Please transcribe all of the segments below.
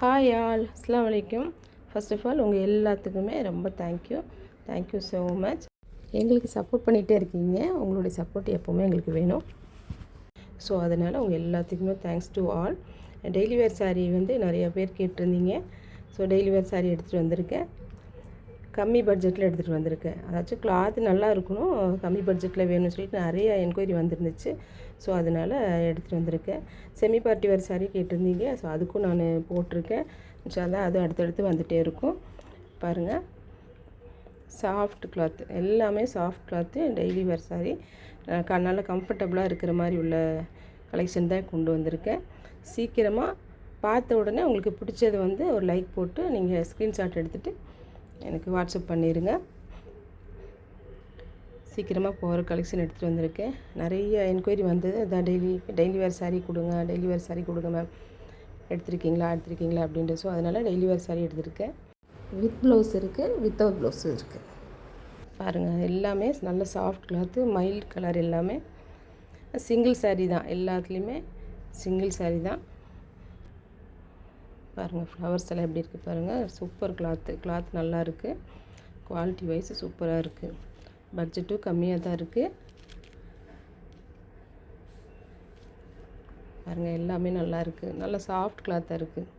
Hi all, அஸ்ஸலாமு அலைக்கும். First of all உங்கள் எல்லாத்துக்குமே ரொம்ப தேங்க்யூ ஸோ மச். எங்களுக்கு சப்போர்ட் பண்ணிகிட்டே இருக்கீங்க. உங்களுடைய சப்போர்ட் எப்போவுமே எங்களுக்கு வேணும். ஸோ அதனால் உங்கள் எல்லாத்துக்குமே தேங்க்ஸ் டு ஆல். டெய்லி வேர் சாரீ நிறையா பேர் கேட்டிருந்தீங்க. ஸோ டெய்லி வேர் சாரீ எடுத்துகிட்டு வந்திருக்கேன். கம்மி பட்ஜெட்டில் எடுத்துகிட்டு வந்திருக்கேன். அதாச்சும் கிளாத் நல்லா இருக்கணும், கம்மி பட்ஜெட்டில் வேணும்னு சொல்லிட்டு நிறைய என்கொயரி வந்துருந்துச்சு. ஸோ அதனால் எடுத்துகிட்டு வந்திருக்கேன். செமி பார்ட்டி வேர் சாரீ கேட்டிருந்தீங்க. ஸோ அதுக்கும் நான் போட்டிருக்கேன். இன்ஷால்லா அது அடுத்தடுத்து வந்துகிட்டே இருக்கும். பாருங்கள், சாஃப்ட் கிளாத், எல்லாமே சாஃப்ட் கிளாத்து, டெய்லி வேர் சாரீ. நல்லா கம்ஃபர்டபுளாக இருக்கிற மாதிரி உள்ள கலெக்ஷன் தான் கொண்டு வந்திருக்கேன். சீக்கிரமாக பார்த்த உடனே உங்களுக்கு பிடிச்சது ஒரு லைக் போட்டு நீங்கள் ஸ்க்ரீன்ஷாட் எடுத்துகிட்டு எனக்கு வாட்ஸ்அப் பண்ணிடுங்க. சீக்கிரமாக போகிற கலெக்ஷன் எடுத்துகிட்டு வந்திருக்கேன். நிறைய என்கொயரி வந்தது. அதான் டெய்லி வேர் சாரீ கொடுங்க மேம், எடுத்துருக்கீங்களா அப்படின்ட்டு. ஸோ அதனால் டெய்லி வேர் சாரீ எடுத்திருக்கேன். வித் ப்ளவுஸ் இருக்குது, வித்தவுட் ப்ளவுஸும் இருக்குது. பாருங்கள், எல்லாமே நல்ல சாஃப்ட் கிளாத்து, மைல்ட் கலர், எல்லாமே சிங்கிள் சாரீ தான். எல்லாத்துலேயுமே சிங்கிள் சாரீ தான். பாருங்கள், ஃப்ளவர்ஸ் எல்லாம் எப்படி இருக்குது பாருங்கள். சூப்பர் கிளாத் நல்லா இருக்குது. குவாலிட்டி வைஸ் சூப்பராக இருக்குது. பட்ஜெட்டும் கம்மியாக தான் இருக்குது. பாருங்கள், எல்லாமே நல்லா இருக்குது. நல்ல சாஃப்ட் கிளாத்தாக இருக்குது.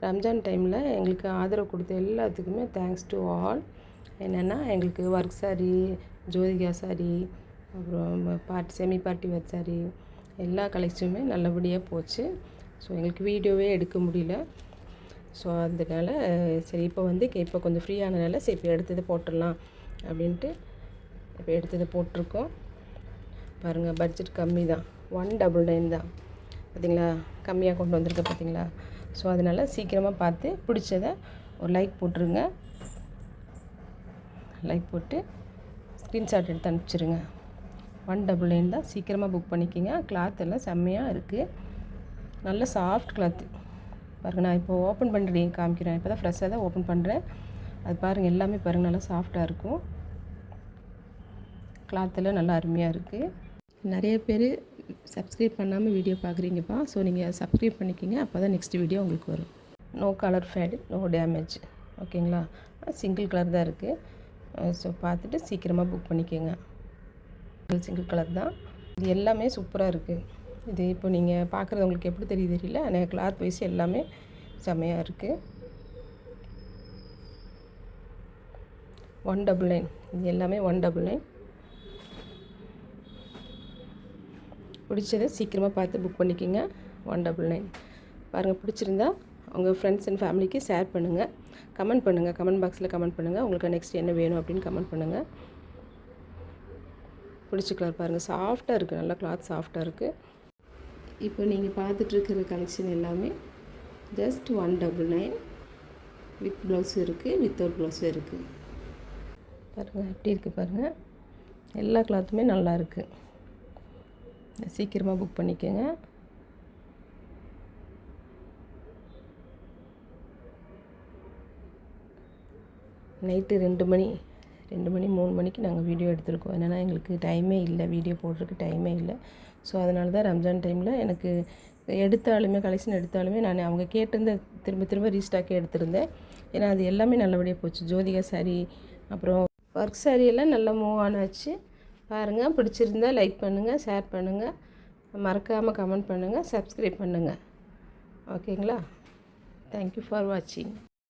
ரம்ஜான் டைமில் எங்களுக்கு ஆதரவு கொடுத்த எல்லாத்துக்குமே தேங்க்ஸ் டு ஆல். என்னென்னா, எங்களுக்கு ஒர்க் சாரீ, ஜோதிகா சாரீ, அப்புறம் செமி பார்ட்டி வேர் சாரீ, எல்லா கலெக்ஷனுமே நல்லபடியாக போச்சு. ஸோ எங்களுக்கு வீடியோவே எடுக்க முடியல. ஸோ அதனால் சரி, இப்போ கொஞ்சம் ஃப்ரீயானதுனால சரி இப்போ எடுத்ததை போட்டுடலாம் அப்படின்ட்டு இப்போ எடுத்ததை போட்டிருக்கோம். பாருங்கள், பட்ஜெட் கம்மி தான், 199 தான். பார்த்திங்களா, கம்மியாக கொண்டு வந்திருக்க பார்த்திங்களா. ஸோ அதனால் சீக்கிரமாக பார்த்து பிடிச்சதை ஒரு லைக் போட்டுருங்க. லைக் போட்டு ஸ்க்ரீன்ஷாட் எடுத்து அனுப்பிச்சிருங்க. 199 தான். சீக்கிரமாக புக் பண்ணிக்கிங்க. கிளாத் எல்லாம் செம்மையாக இருக்குது. நல்ல சாஃப்ட் கிளாத்து. பாருங்கள், நான் இப்போ ஓப்பன் பண்ணி காமிக்கிறேன். இப்போ தான் ஃப்ரெஷ்ஷாக தான் ஓப்பன் பண்ணுறேன். அது பாருங்கள், எல்லாமே பாருங்கள், நல்லா சாஃப்டாக இருக்கும். கிளாத்தெல்லாம் நல்லா அருமையாக இருக்குது. நிறைய பேர் சப்ஸ்கிரைப் பண்ணாமல் வீடியோ பார்க்குறீங்கப்பா. ஸோ நீங்கள் சப்ஸ்கிரைப் பண்ணிக்கிங்க. அப்போ தான் நெக்ஸ்ட் வீடியோ உங்களுக்கு வரும். No colour fade, no damage. ஓகேங்களா, சிங்கிள் கலர் தான் இருக்குது. ஸோ பார்த்துட்டு சீக்கிரமாக புக் பண்ணிக்கோங்க. சிங்கிள் கலர் தான். இது எல்லாமே சூப்பராக இருக்குது. இது இப்போ நீங்கள் பார்க்குறது உங்களுக்கு எப்படி தெரியல. ஆனால் கிளாத் வைஸ் எல்லாமே செம்மையாக இருக்குது. 199. இது எல்லாமே 199. பிடிச்சதை சீக்கிரமாக பார்த்து புக் பண்ணிக்கோங்க. 199. பாருங்கள், பிடிச்சிருந்தா உங்கள் ஃப்ரெண்ட்ஸ் அண்ட் ஃபேமிலிக்கு ஷேர் பண்ணுங்கள். கமெண்ட் பண்ணுங்கள். கமெண்ட் பாக்ஸில் கமெண்ட் பண்ணுங்கள். உங்களுக்கு நெக்ஸ்ட் என்ன வேணும் அப்படின்னு கமெண்ட் பண்ணுங்கள். பிடிச்ச கலர் பாருங்கள், சாஃப்டாக இருக்குது. நல்லா கிளாத் சாஃப்டாக இருக்குது. இப்போ நீங்கள் பார்த்துட்ருக்கிற கலெக்ஷன் எல்லாமே ஜஸ்ட் 199. வித் ப்ளவுஸும் இருக்குது, வித்தவுட் ப்ளவுஸும் இருக்குது. பாருங்கள், எப்படி இருக்குது பாருங்கள். எல்லா கிளாத்துமே நல்லா இருக்குது. சீக்கிரமாக புக் பண்ணிக்கோங்க. நைட்டு 2 மணி 3 மணிக்கு நாங்கள் வீடியோ எடுத்திருக்கோம். என்னென்னா எங்களுக்கு டைமே இல்லை, வீடியோ போடுறதுக்கு டைமே இல்லை. ஸோ அதனால தான் ரம்ஜான் டைமில் எனக்கு கலெக்ஷன் எடுத்தாலுமே நான் அவங்க கேட்டிருந்த திரும்ப ரீஸ்டாக்கே எடுத்திருந்தேன். ஏன்னா அது எல்லாமே நல்லபடியாக போச்சு. ஜோதிகா சாரீ, அப்புறம் ஒர்க் சாரீ எல்லாம் நல்லா மூவ் ஆனாச்சு. பாருங்கள், பிடிச்சிருந்தா லைக் பண்ணுங்கள், ஷேர் பண்ணுங்கள், மறக்காமல் கமெண்ட் பண்ணுங்கள், சப்ஸ்கிரைப் பண்ணுங்கள். ஓகேங்களா, தேங்க்யூ ஃபார் வாட்சிங்.